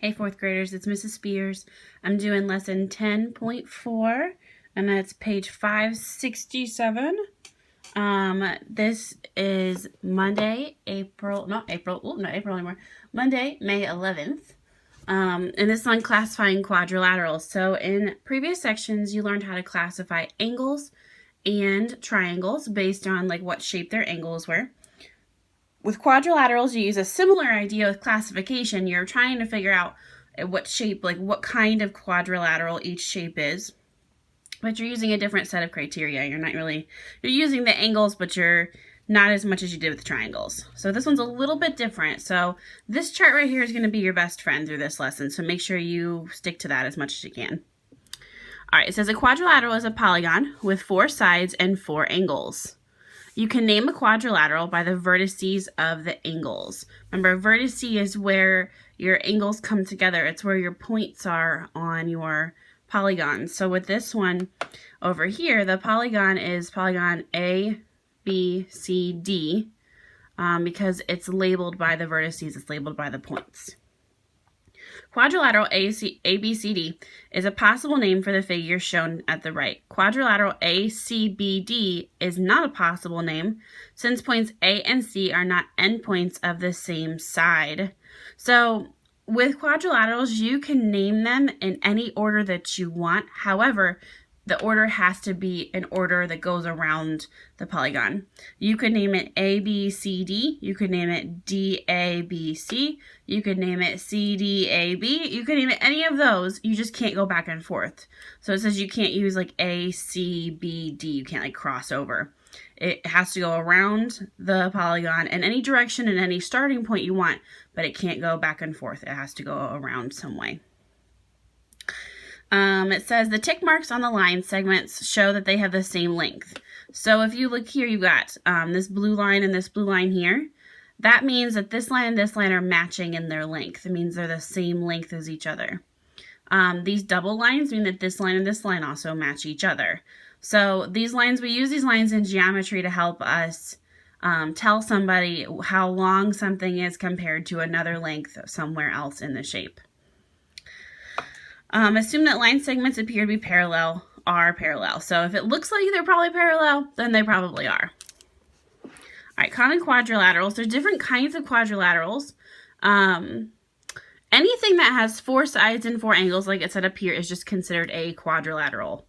Hey, fourth graders, it's Mrs. Spears. I'm doing lesson 10.4, and that's page 567. This is Monday, not April anymore, Monday, May 11th. And this is on classifying quadrilaterals. So in previous sections, you learned how to classify angles and triangles based on like what shape their angles were. With quadrilaterals, you use a similar idea with classification. You're trying to figure out what shape, like what kind of quadrilateral each shape is. But you're using a different set of criteria. You're using the angles, but you're not as much as you did with triangles. So this one's a little bit different. So this chart right here is going to be your best friend through this lesson. So make sure you stick to that as much as you can. All right, it says a quadrilateral is a polygon with 4 sides and 4 angles. You can name a quadrilateral by the vertices of the angles. Remember, a vertex is where your angles come together. It's where your points are on your polygon. So with this one over here, the polygon is polygon A, B, C, D, because it's labeled by the vertices. It's labeled by the points. Quadrilateral ABCD is a possible name for the figure shown at the right. Quadrilateral ACBD is not a possible name since points A and C are not endpoints of the same side. So with quadrilaterals, you can name them in any order that you want. However, the order has to be an order that goes around the polygon. You could name it ABCD, you could name it DABC, you could name it CDAB, you could name it any of those, you just can't go back and forth. So it says you can't use like ACBD, you can't like cross over. It has to go around the polygon in any direction and any starting point you want, but it can't go back and forth. It has to go around some way. It says the tick marks on the line segments show that they have the same length. So if you look here, you've got this blue line and this blue line here. That means that this line and this line are matching in their length. It means they're the same length as each other. These double lines mean that this line and this line also match each other. So these lines, we use these lines in geometry to help us tell somebody how long something is compared to another length somewhere else in the shape. Assume that line segments appear to be parallel, are parallel. So if it looks like they're probably parallel, then they probably are. All right, common quadrilaterals. There's different kinds of quadrilaterals. Anything that has 4 sides and 4 angles, like it said up here, is just considered a quadrilateral.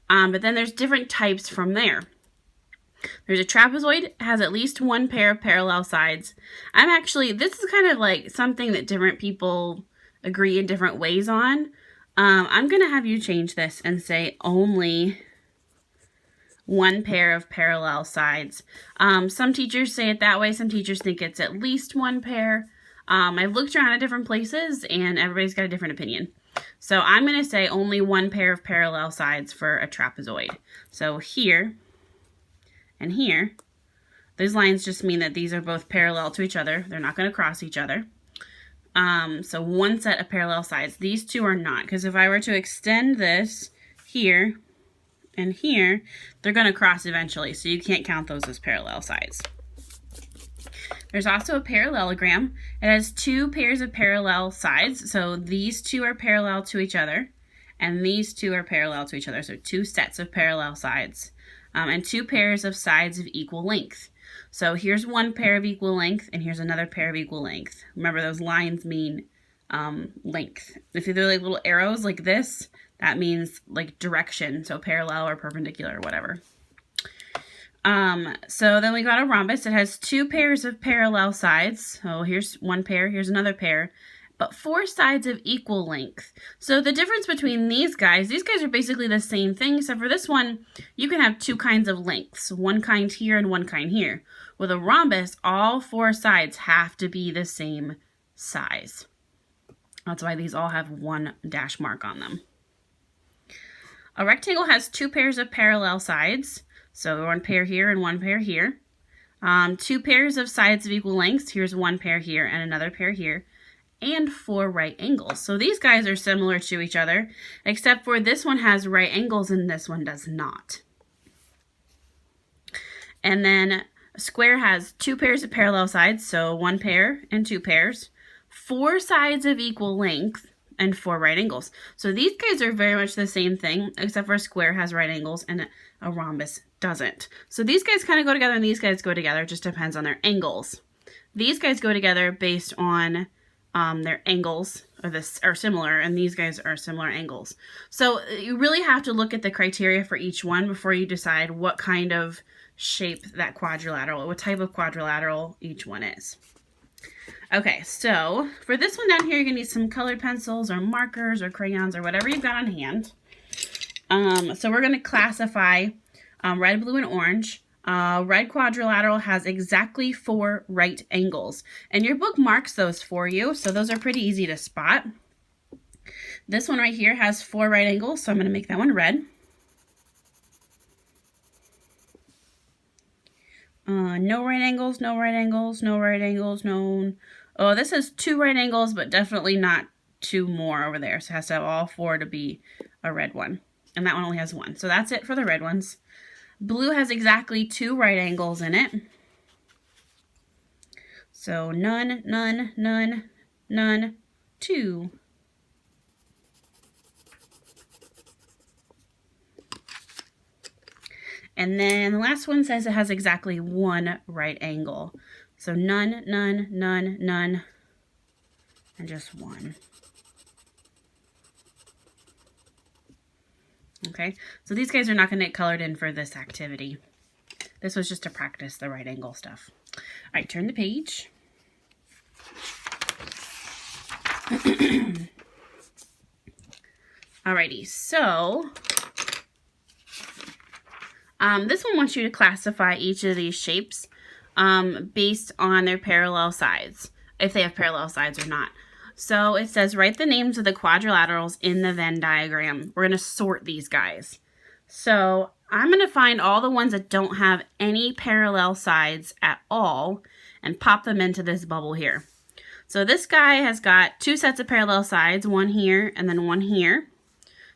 But then there's different types from there. There's a trapezoid, has at least 1 pair of parallel sides. This is kind of like something that different people agree in different ways on. I'm going to have you change this and say only 1 pair of parallel sides. Some teachers say it that way. Some teachers think it's at least 1 pair. I've looked around at different places and everybody's got a different opinion. So I'm going to say only 1 pair of parallel sides for a trapezoid. So here and here, these lines just mean that these are both parallel to each other. They're not going to cross each other. So 1 set of parallel sides. These 2 are not, because if I were to extend this here and here, they're going to cross eventually, so you can't count those as parallel sides. There's also a parallelogram. It has 2 pairs of parallel sides, so these 2 are parallel to each other, and these 2 are parallel to each other, so 2 sets of parallel sides, and 2 pairs of sides of equal length. So here's 1 pair of equal length, and here's another pair of equal length. Remember, those lines mean length. If they're like little arrows like this, that means like direction, so parallel or perpendicular or whatever. So then we got a rhombus. It has 2 pairs of parallel sides. So here's 1 pair, here's another pair, but 4 sides of equal length. So the difference between these guys are basically the same thing, except for this one, you can have 2 kinds of lengths, 1 kind here and 1 kind here. With a rhombus, all 4 sides have to be the same size. That's why these all have 1 dash mark on them. A rectangle has 2 pairs of parallel sides. So 1 pair here and 1 pair here. 2 pairs of sides of equal lengths. Here's 1 pair here and another pair here. And 4 right angles. So these guys are similar to each other, except for this one has right angles and this one does not. And then a square has 2 pairs of parallel sides, so 1 pair and 2 pairs. 4 sides of equal length, and 4 right angles. So these guys are very much the same thing, except for a square has right angles and a rhombus doesn't. So these guys kind of go together and these guys go together. It just depends on their angles. These guys go together based on their angles are similar, and these guys are similar angles. So you really have to look at the criteria for each one before you decide what kind of shape that quadrilateral, what type of quadrilateral each one is. Okay, so for this one down here, you're gonna need some colored pencils or markers or crayons or whatever you've got on hand. So we're gonna classify red, blue, and orange. Red quadrilateral has exactly 4 right angles, and your book marks those for you, so those are pretty easy to spot. This one right here has 4 right angles, so I'm gonna make that one red. No right angles, no right angles, no right angles, no. Oh, this has 2 right angles, but definitely not 2 more over there. So it has to have all 4 to be a red one. And that one only has 1. So that's it for the red ones. Blue has exactly 2 right angles in it. So none, none, none, none, 2. And then the last one says it has exactly 1 right angle. So none, none, none, none, and just 1. Okay, so these guys are not going to get colored in for this activity. This was just to practice the right angle stuff. All right, turn the page. Alrighty, so this one wants you to classify each of these shapes based on their parallel sides, if they have parallel sides or not. So it says, write the names of the quadrilaterals in the Venn diagram. We're going to sort these guys. So I'm going to find all the ones that don't have any parallel sides at all and pop them into this bubble here. So this guy has got 2 sets of parallel sides, one here and then one here.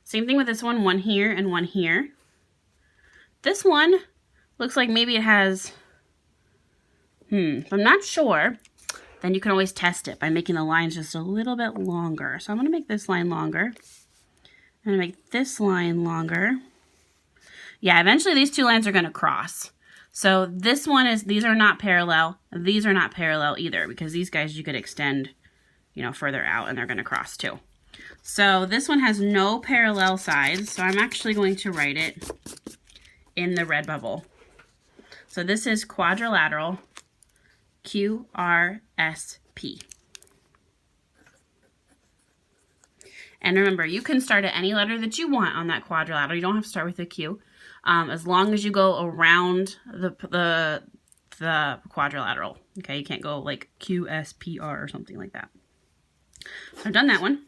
Same thing with this one here and one here. This one looks like maybe it has, if I'm not sure, then you can always test it by making the lines just a little bit longer. So I'm going to make this line longer. I'm going to make this line longer. Yeah, eventually these 2 lines are going to cross. So this one is, these are not parallel. These are not parallel either, because these guys you could extend, further out and they're going to cross too. So this one has no parallel sides. So I'm actually going to write it in the red bubble. So this is quadrilateral QRSP. And remember, you can start at any letter that you want on that quadrilateral. You don't have to start with a Q. As long as you go around the quadrilateral. Okay, you can't go like QSPR or something like that. So I've done that one.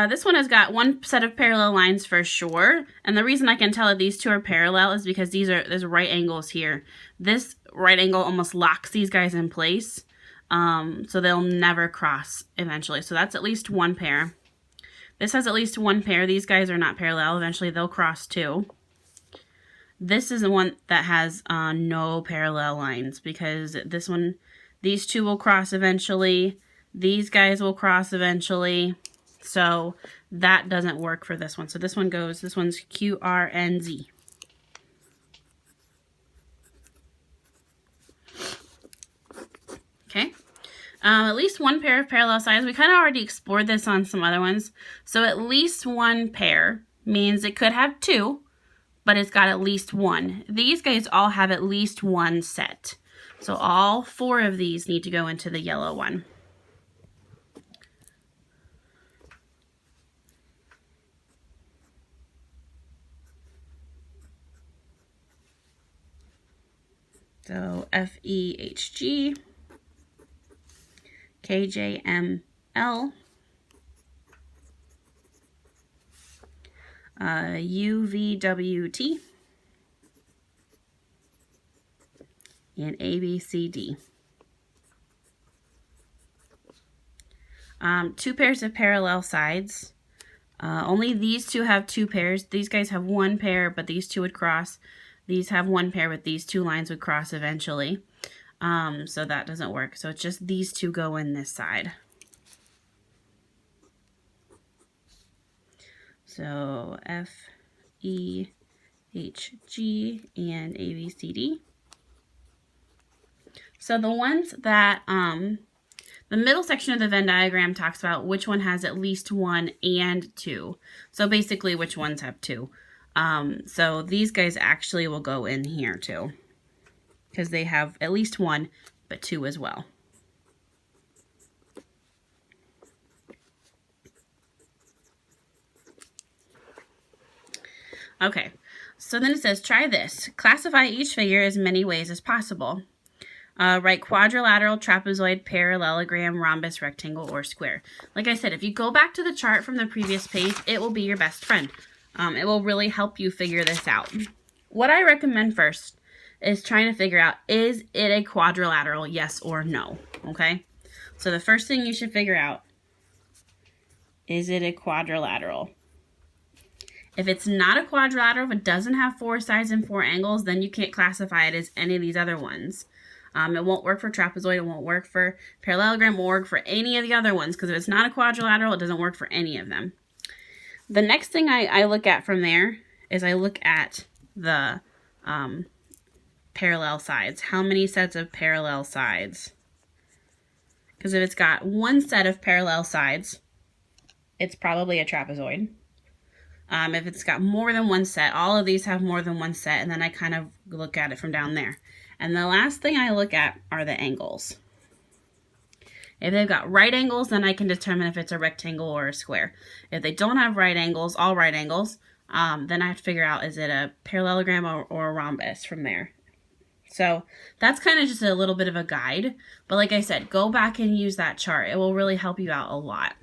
This one has got 1 set of parallel lines for sure. And the reason I can tell that these 2 are parallel is because there's right angles here. This right angle almost locks these guys in place. So they'll never cross eventually. So that's at least 1 pair. This has at least 1 pair. These guys are not parallel. Eventually they'll cross too. This is the one that has no parallel lines, because these 2 will cross eventually. These guys will cross eventually. So that doesn't work for this one. So this one's QRNZ. Okay. At least 1 pair of parallel sides. We kind of already explored this on some other ones. So at least 1 pair means it could have 2, but it's got at least 1. These guys all have at least 1 set. So all 4 of these need to go into the yellow one. So FEHG, KJML, UVWT, and ABCD. 2 pairs of parallel sides. Only these 2 have 2 pairs. These guys have 1 pair, but these 2 would cross. These have 1 pair, but these 2 lines would cross eventually. So that doesn't work. So it's just these two go in this side. So F, E, H, G, and A, B, C, D. So the ones that, the middle section of the Venn diagram talks about which one has at least 1 and 2. So basically which ones have 2. So these guys actually will go in here too, because they have at least 1, but 2 as well. Okay, so then it says, try this. Classify each figure as many ways as possible. Write quadrilateral, trapezoid, parallelogram, rhombus, rectangle, or square. Like I said, if you go back to the chart from the previous page, it will be your best friend. It will really help you figure this out. What I recommend first is trying to figure out, is it a quadrilateral, yes or no? Okay, so the first thing you should figure out, is it a quadrilateral? If it's not a quadrilateral, if it doesn't have 4 sides and 4 angles, then you can't classify it as any of these other ones. It won't work for trapezoid, it won't work for parallelogram, it won't work for any of the other ones, because if it's not a quadrilateral, it doesn't work for any of them. The next thing I look at from there is I look at the parallel sides. How many sets of parallel sides? Because if it's got 1 set of parallel sides, it's probably a trapezoid. If it's got more than 1 set, all of these have more than 1 set, and then I kind of look at it from down there. And the last thing I look at are the angles. If they've got right angles, then I can determine if it's a rectangle or a square. If they don't have right angles, all right angles, then I have to figure out, is it a parallelogram or a rhombus from there. So that's kind of just a little bit of a guide. But like I said, go back and use that chart. It will really help you out a lot.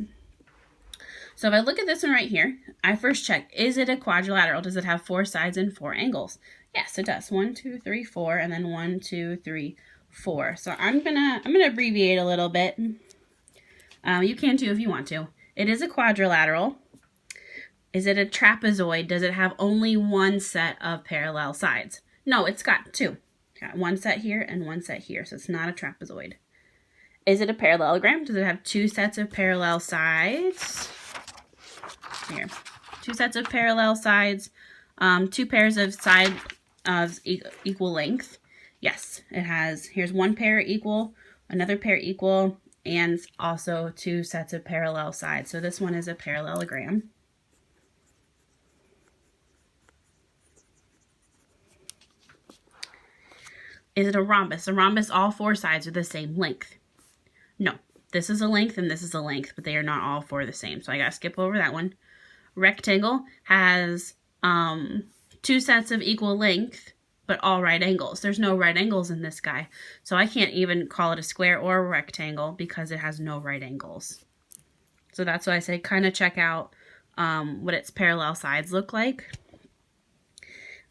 So if I look at this one right here, I first check, is it a quadrilateral? Does it have 4 sides and 4 angles? Yes, it does. 1, 2, 3, 4, and then 1, 2, 3, 4. So I'm gonna abbreviate a little bit. You can too if you want to. It is a quadrilateral. Is it a trapezoid? Does it have only 1 set of parallel sides? No, it's got 2. It's got 1 set here and 1 set here, so it's not a trapezoid. Is it a parallelogram? Does it have 2 sets of parallel sides? Here, 2 sets of parallel sides, 2 pairs of side of equal length. Yes, it has. Here's 1 pair equal, another pair equal, and also 2 sets of parallel sides. So this one is a parallelogram. Is it a rhombus? A rhombus, all 4 sides are the same length. No, this is a length and this is a length, but they are not all 4 the same. So I gotta skip over that one. Rectangle has 2 sets of equal length, but all right angles. There's no right angles in this guy. So I can't even call it a square or a rectangle because it has no right angles. So that's why I say kind of check out what its parallel sides look like.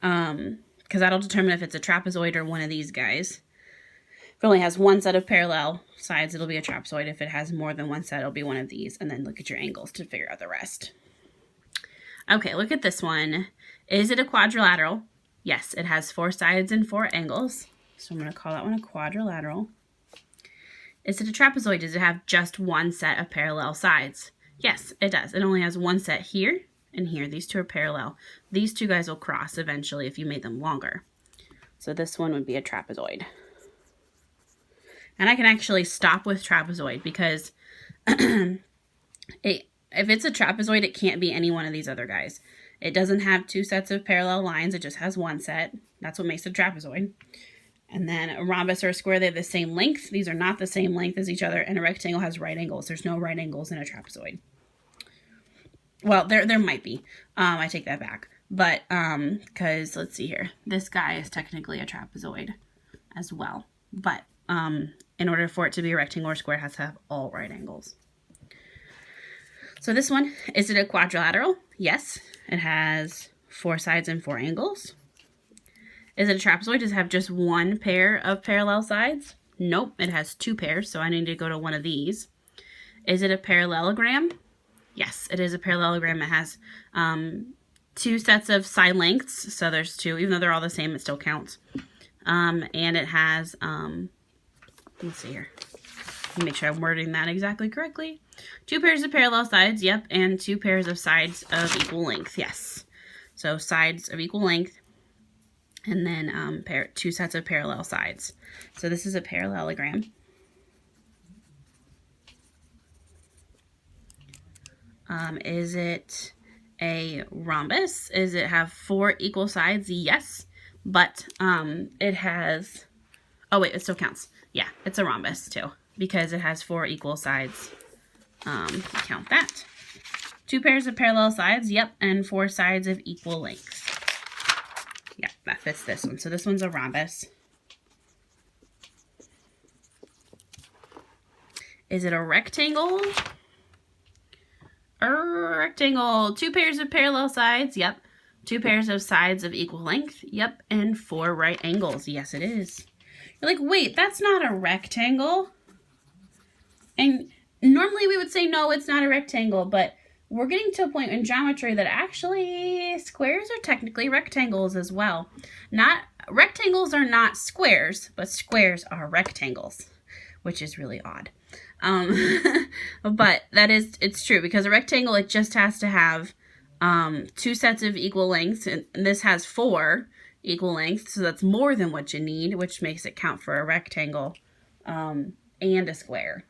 Because that'll determine if it's a trapezoid or one of these guys. If it only has 1 set of parallel sides, it'll be a trapezoid. If it has more than 1 set, it'll be one of these. And then look at your angles to figure out the rest. Okay, look at this one. Is it a quadrilateral? Yes, it has 4 sides and 4 angles. So I'm going to call that one a quadrilateral. Is it a trapezoid? Does it have just 1 set of parallel sides? Yes, it does. It only has 1 set here and here. These 2 are parallel. These 2 guys will cross eventually if you made them longer. So this one would be a trapezoid. And I can actually stop with trapezoid because if it's a trapezoid, it can't be any one of these other guys. It doesn't have 2 sets of parallel lines. It just has 1 set. That's what makes it a trapezoid. And then a rhombus or a square, they have the same length. These are not the same length as each other. And a rectangle has right angles. There's no right angles in a trapezoid. Well, there might be. I take that back. But, because, let's see here. This guy is technically a trapezoid as well. But, in order for it to be a rectangle or square, it has to have all right angles. So this one, is it a quadrilateral? Yes, it has 4 sides and 4 angles. Is it a trapezoid? Does it have just 1 pair of parallel sides? Nope, it has 2 pairs, so I need to go to one of these. Is it a parallelogram? Yes, it is a parallelogram. It has 2 sets of side lengths, so there's 2. Even though they're all the same, it still counts. And it has let's see here. Make sure I'm wording that exactly correctly. 2 pairs of parallel sides, yep, and 2 pairs of sides of equal length, yes. So sides of equal length, and then 2 sets of parallel sides. So this is a parallelogram. Is it a rhombus? Is it have 4 equal sides? Yes, but it has, oh wait, it still counts. Yeah, it's a rhombus too, because it has 4 equal sides. Count that. 2 pairs of parallel sides, yep, and 4 sides of equal length. Yeah, that fits this one. So this one's a rhombus. Is it a rectangle? A rectangle. 2 pairs of parallel sides, yep. 2 pairs of sides of equal length, yep, and 4 right angles. Yes, it is. You're like, wait, that's not a rectangle. And normally we would say, no, it's not a rectangle, but we're getting to a point in geometry that actually squares are technically rectangles as well. Rectangles are not squares, but squares are rectangles, which is really odd. But it's true, because a rectangle, it just has to have 2 sets of equal lengths, and this has 4 equal lengths, so that's more than what you need, which makes it count for a rectangle and a square.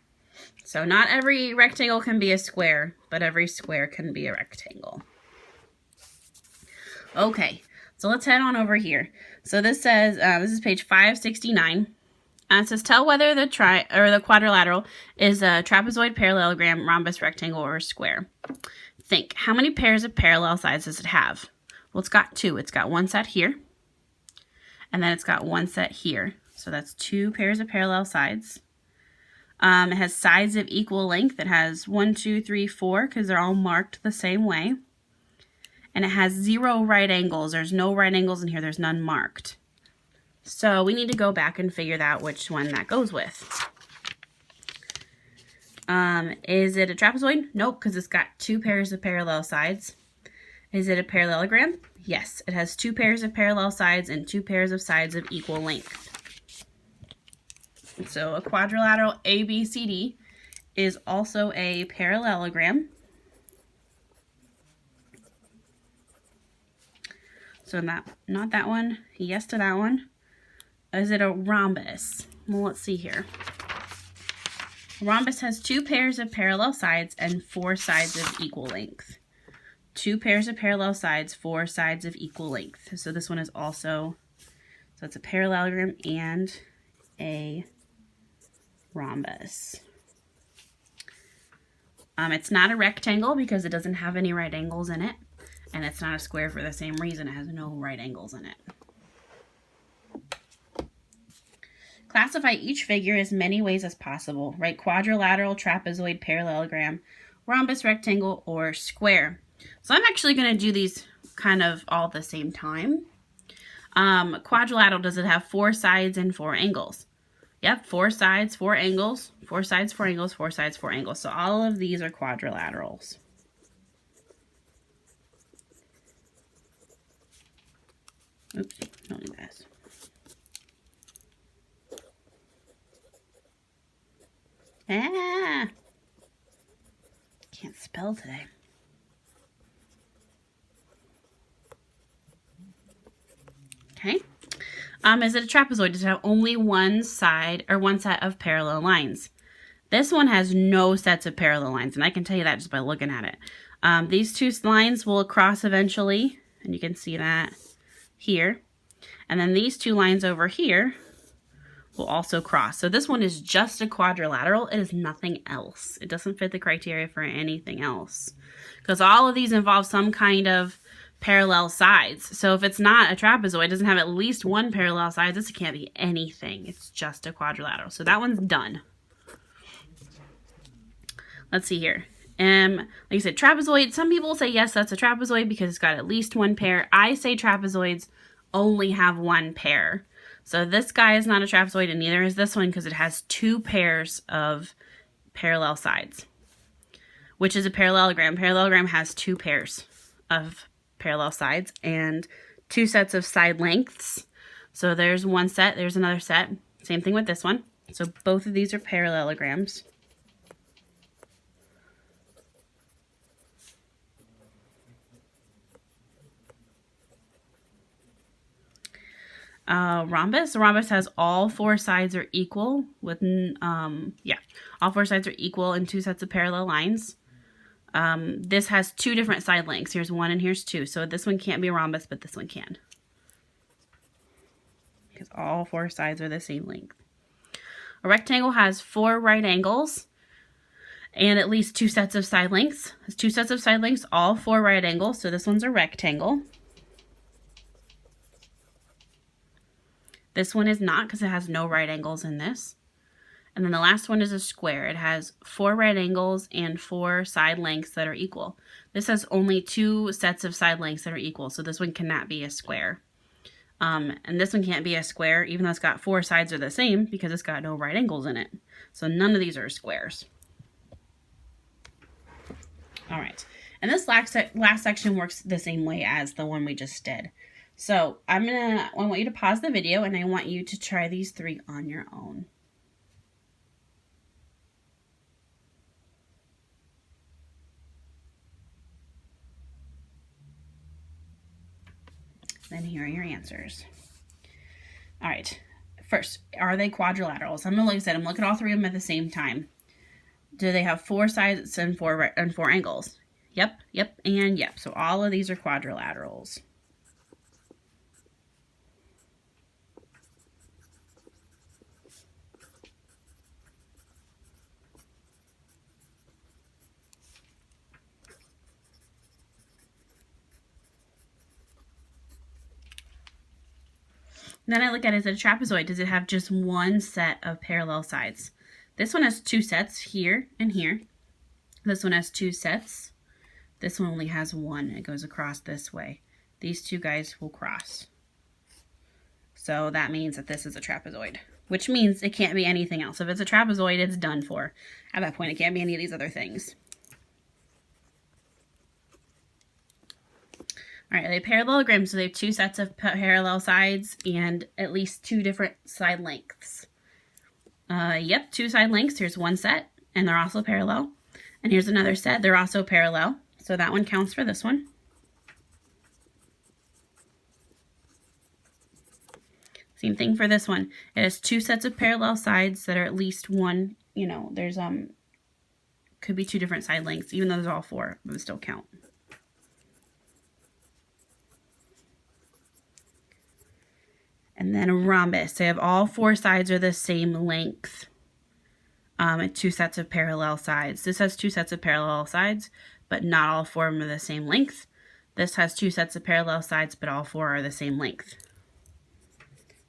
So not every rectangle can be a square, but every square can be a rectangle. Okay, so let's head on over here. So this says, this is page 569. It says, tell whether the quadrilateral is a trapezoid, parallelogram, rhombus, rectangle, or square. Think, how many pairs of parallel sides does it have? Well, it's got 2. It's got 1 set here, and then it's got 1 set here. So that's 2 pairs of parallel sides. It has sides of equal length. It has 1, 2, 3, 4, because they're all marked the same way. And it has 0 right angles. There's no right angles in here. There's none marked. So we need to go back and figure out which one that goes with. Is it a trapezoid? Nope, because it's got 2 pairs of parallel sides. Is it a parallelogram? Yes, it has 2 pairs of parallel sides and 2 pairs of sides of equal length. So a quadrilateral ABCD is also a parallelogram. So not that one. Yes to that one. Is it a rhombus? Well, let's see here. A rhombus has 2 pairs of parallel sides and 4 sides of equal length. 2 pairs of parallel sides, 4 sides of equal length. So this one is also, so it's a parallelogram and a rhombus. It's not a rectangle because it doesn't have any right angles in it. And it's not a square for the same reason. It has no right angles in it. Classify each figure as many ways as possible. Write quadrilateral, trapezoid, parallelogram, rhombus, rectangle, or square. So I'm actually going to do these kind of all at the same time. Quadrilateral, does it have 4 sides and 4 angles? Yep, 4 sides, 4 angles, 4 sides, 4 angles, 4 sides, 4 angles. So all of these are quadrilaterals. Oops, don't need this. Ah! Can't spell today. Okay. Is it a trapezoid? Does it have only one side or one set of parallel lines? This one has no sets of parallel lines, and I can tell you that just by looking at it. These 2 lines will cross eventually, and you can see that here. And then these 2 lines over here will also cross. So this one is just a quadrilateral. It is nothing else. It doesn't fit the criteria for anything else, because all of these involve some kind of parallel sides. So if it's not a trapezoid, it doesn't have at least 1 parallel side, this can't be anything. It's just a quadrilateral. So that one's done. Let's see here. Like I said, trapezoid, some people say yes, that's a trapezoid because it's got at least 1 pair. I say trapezoids only have 1 pair. So this guy is not a trapezoid, and neither is this one because it has 2 pairs of parallel sides, which is a parallelogram. Parallelogram has 2 pairs of parallel sides and 2 sets of side lengths. So there's 1 set, there's another set. Same thing with this one. So both of these are parallelograms. Rhombus. A rhombus has all four sides are equal with, all four sides are equal in two sets of parallel lines. This has two different side lengths. Here's one and here's two. So this one can't be a rhombus, but this one can. Because all four sides are the same length. A rectangle has four right angles and at least two sets of side lengths. There's two sets of side lengths, all four right angles. So this one's a rectangle. This one is not because it has no right angles in this. And then the last one is a square. It has four right angles and four side lengths that are equal. This has only two sets of side lengths that are equal, so this one cannot be a square. And this one can't be a square, even though it's got four sides are the same, because it's got no right angles in it. So none of these are squares. All right, and this last section works the same way as the one we just did. So I want you to pause the video, and I want you to try these three on your own. Then here are your answers. All right, first, are they quadrilaterals? I'm gonna look at all three of them at the same time. Do they have four sides and four angles? Yep, and yep. So all of these are quadrilaterals. Then I look at it as a trapezoid. Does it have just one set of parallel sides? This one has two sets, here and here. This one has two sets. This one only has one. It goes across this way. These two guys will cross. So that means that this is a trapezoid, which means it can't be anything else. If it's a trapezoid, it's done for. At that point, it can't be any of these other things. All right, they parallelogram, so they have two sets of parallel sides and at least two different side lengths. Yep, two side lengths. Here's one set, and they're also parallel. And here's another set. They're also parallel. So that one counts for this one. Same thing for this one. It has two sets of parallel sides that are at least one, there's, could be two different side lengths, even though there's all four, but they still count. And then a rhombus. They have all four sides are the same length. And two sets of parallel sides. This has two sets of parallel sides, but not all four of them are the same length. This has two sets of parallel sides, but all four are the same length.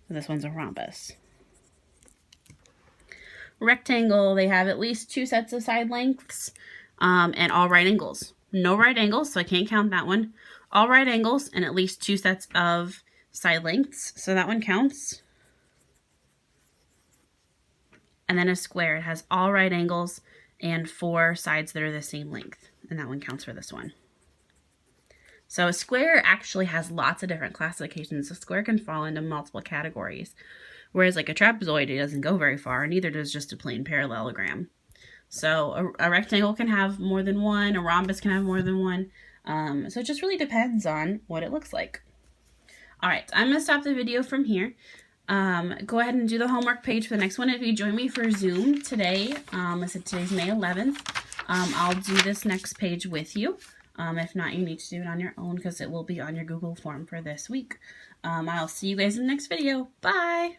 So this one's a rhombus. Rectangle, they have at least two sets of side lengths, and all right angles. No right angles, so I can't count that one. All right angles and at least two sets of side lengths, so that one counts. And then a square, it has all right angles and four sides that are the same length, and that one counts for this one. So a square actually has lots of different classifications. A square can fall into multiple categories, whereas like a trapezoid, it doesn't go very far, and neither does just a plain parallelogram. So a rectangle can have more than one, a rhombus can have more than one, so it just really depends on what it looks like. All right, I'm going to stop the video from here. Go ahead and do the homework page for the next one. If you join me for Zoom today, I said today's May 11th, I'll do this next page with you. If not, you need to do it on your own because it will be on your Google form for this week. I'll see you guys in the next video. Bye!